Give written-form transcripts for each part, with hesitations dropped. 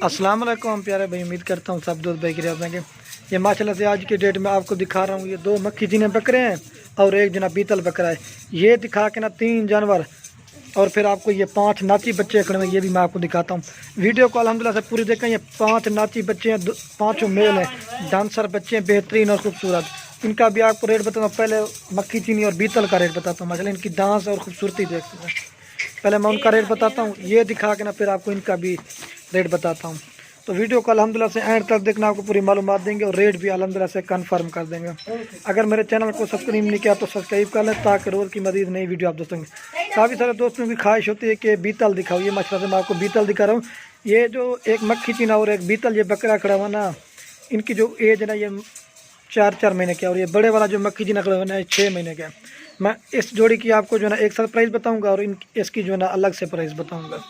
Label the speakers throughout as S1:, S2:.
S1: अस्सलाम वालेकुम प्यारे भाई, उम्मीद करता हूँ सब दोस्त भाई गिर होंगे। ये माशाल्लाह से आज की डेट में आपको दिखा रहा हूँ, ये दो मक्खी जीने बकरे हैं और एक जना बीतल बकरा है। ये दिखा के ना 3 जानवर और फिर आपको ये 5 नाची बच्चे खड़े हैं, ये भी मैं आपको दिखाता हूँ। वीडियो को अल्हम्दुलिल्लाह से पूरी देखें। ये 5 नाची बच्चे हैं, 5 मेल हैं, डांसर बच्चे हैं, बेहतरीन और खूबसूरत। इनका भी आपको रेट बताता हूँ। पहले मक्खी चीनी और बीतल का रेट बताता हूँ। माशाल्लाह इनकी डांस और खूबसूरती देख सकते हैं। पहले मैं उनका रेट बताता हूँ, ये दिखा के ना फिर आपको इनका भी रेट बताता हूँ। तो वीडियो को अल्हम्दुलिल्लाह से एंड तक देखना, आपको पूरी मालूमात देंगे और रेट भी अल्हम्दुलिल्लाह से कंफर्म कर देंगे। अगर मेरे चैनल को सब्सक्राइब नहीं किया तो सब्सक्राइब कर लें, ताकि रोज़ की मज़ीद नई वीडियो आप दोस्तों की। काफ़ी सारे दोस्तों की ख्वाहिश होती है कि बीतल दिखाओ। ये माशाल्लाह से मैं आपको बीतल दिखा रहा हूँ। ये जो एक मक्खी चीना और एक बीतल ये बकरा खड़ा हुआ ना, इनकी जो एज है ना, ये 4 महीने का। और ये बड़े वाला जो मक्खी चीना खड़ा हुआ ना, 6 महीने का। मैं इस जोड़ी की आपको जो है ना एक साथ प्राइस बताऊँगा और इसकी जो है ना अलग से प्राइस बताऊँगा।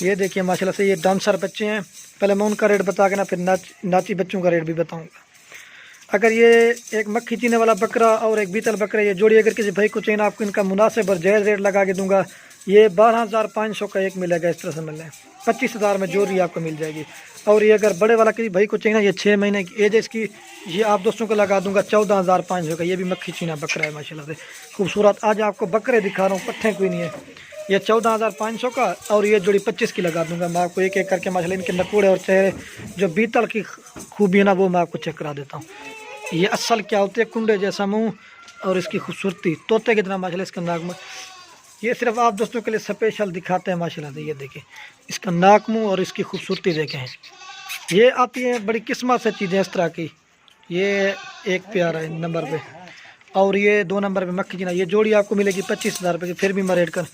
S1: ये देखिए माशाल्लाह से ये डांसर बच्चे हैं। पहले मैं उनका रेट बता के ना फिर नाची बच्चों का रेट भी बताऊंगा। अगर ये एक मक्खी चीने वाला बकरा और एक बीतल बकरा ये जोड़ी अगर किसी भाई को चाहिए, आपको इनका मुनासिब और जायज़ रेट लगा के दूंगा। ये 12,500 का एक मिलेगा, इस तरह से मिले 25,000 में जोड़ी आपको मिल जाएगी। और ये अगर बड़े वाला किसी भाई को चाहिए ना, ये 6 महीने की एज है इसकी, ये आप दोस्तों को लगा दूंगा 14,500 का। ये भी मक्खी चीना बकरा है माशाल्लाह से खूबसूरत। आज आपको बकरे दिखा रहा हूँ, पट्ठे कोई नहीं है। ये 14,500 का और ये जोड़ी 25 की लगा दूंगा। मैं आपको एक एक करके माशाल्लाह इनके नकोड़े और चेहरे जो बीतल की खूबी है ना, वो मैं आपको चेक करा देता हूँ। ये असल क्या होती है, कुंडे जैसा मुंह और इसकी खूबसूरती तोते की तरह माशाल्लाह इसका नाक मुँह। ये सिर्फ आप दोस्तों के लिए स्पेशल दिखाते हैं माशाल्लाह से। ये देखिए इसका नाक मुँह और इसकी खूबसूरती देखें। ये आती है बड़ी किस्मत से चीज़ें इस तरह की। ये एक प्यार है नंबर पे और ये 2 नंबर पे मक्खी चीना। ये जोड़ी आपको मिलेगी 25,000 रुपये की। फिर भी मैं रेट कर,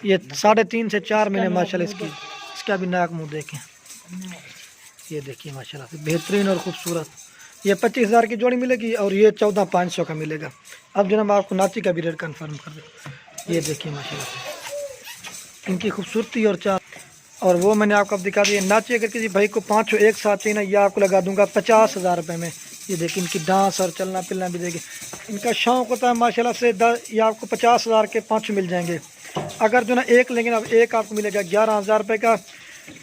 S1: ये 3.5 से 4 महीने माशाल्लाह इसका भी नाक मुँह देखें। ये देखिए माशाल्लाह से बेहतरीन और ख़ूबसूरत। ये 25,000 की जोड़ी मिलेगी और ये 14,500 का मिलेगा। अब जो मैं आपको नाची का भी रेट कन्फर्म कर दूँ। ये देखिए माशाल्लाह से इनकी खूबसूरती और चाल। और वो मैंने आपको अब दिखा दिया। नाची अगर किसी भाई को 5 एक साथ चाहिए ना, ये आपको लगा दूंगा 50,000 रुपये में। ये देखिए इनकी डांस और चलना फिरना भी देखिए। इनका शौक़ होता है माशाल्लाह से ये आपको 50,000 के 5 मिल जाएंगे। अगर जो ना एक लेंगे ना, एक आपको मिलेगा 11,000 रुपये का।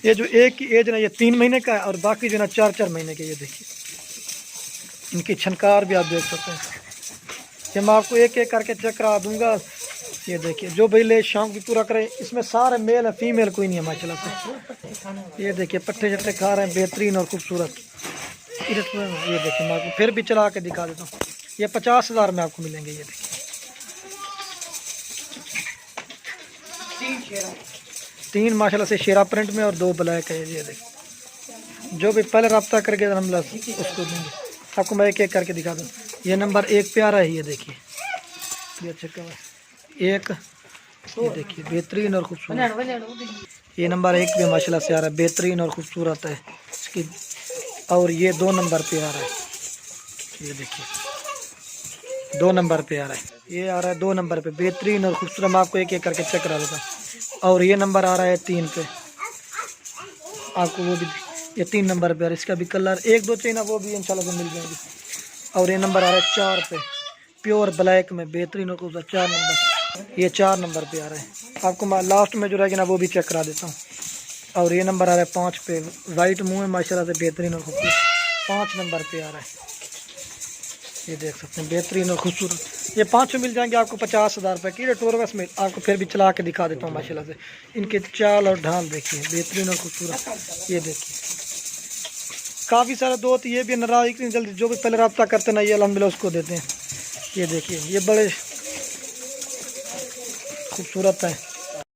S1: ये जो एक की एज ना, ये 3 महीने का है और बाकी जो ना 4 महीने के। ये देखिए इनकी छनकार भी आप देख सकते हैं। ये मैं आपको एक एक करके चेक करा दूंगा। ये देखिए जो भाई ले शौक भी पूरा करे, इसमें सारे मेल है, फीमेल कोई नहीं है माशाल्लाह से। ये देखिए पट्टे चट्टे खा रहे हैं, बेहतरीन और खूबसूरत। ये देखिए मैं आपको फिर भी चला के दिखा देता हूँ। ये 50,000 में आपको मिलेंगे। ये देखिए 3 माशाल्लाह से शेरा प्रिंट में और 2 ब्लैक है। ये देखिए जो भी पहले रब्ता करके हम उसको देंगे। आपको मैं एक एक करके दिखा दूँ। ये नंबर 1 पे आ रहा है। ये देखिए ये चेक एक, ये देखिए बेहतरीन और खूबसूरत। ये नंबर 1 पे माशाल्लाह से आ रहा है, बेहतरीन और खूबसूरत है इसकी। और ये 2 नंबर पे आ रहा है। ये देखिए 2 नंबर पे आ रहा है। ये आ रहा है 2 नंबर पे, बेहतरीन और खूबसूरत। मैं आपको एक एक करके चेक करा देता हूँ। और ये नंबर आ रहा है 3 पे, आपको वो भी ये 3 नंबर पे आ रहा है। इसका भी कलर 1-2 चाहिए ना, वो भी इंशाल्लाह से मिल जाएगी। और ये नंबर आ रहा है 4 पे, प्योर ब्लैक में, बेहतरीन और खूबसूरत 4 नंबर। ये 4 नंबर पे आ रहा है। आपको मैं लास्ट में जो रहेगा ना वो भी चेक करा देता हूँ। और ये नंबर आ रहा है 5 पे, वाइट मुँह है माशाल्लाह से, बेहतरीन और खूबसूरत 5 नंबर पे आ रहा है। ये देख सकते हैं बेहतरीन और खूबसूरत। ये 5 मिल जाएंगे आपको 50,000 रुपये की। टोरवस में आपको फिर भी चला के दिखा देता हूँ माशाल्लाह से। इनके चाल और ढाल देखिए, बेहतरीन और खूबसूरत। ये देखिए काफ़ी सारे दोस्त ये भी नाराज़ इतनी जल्दी, जो भी पहले रब्ता करते ना, ये अल्हम्दुलिल्लाह उसको देते हैं। ये देखिए ये बड़े खूबसूरत है।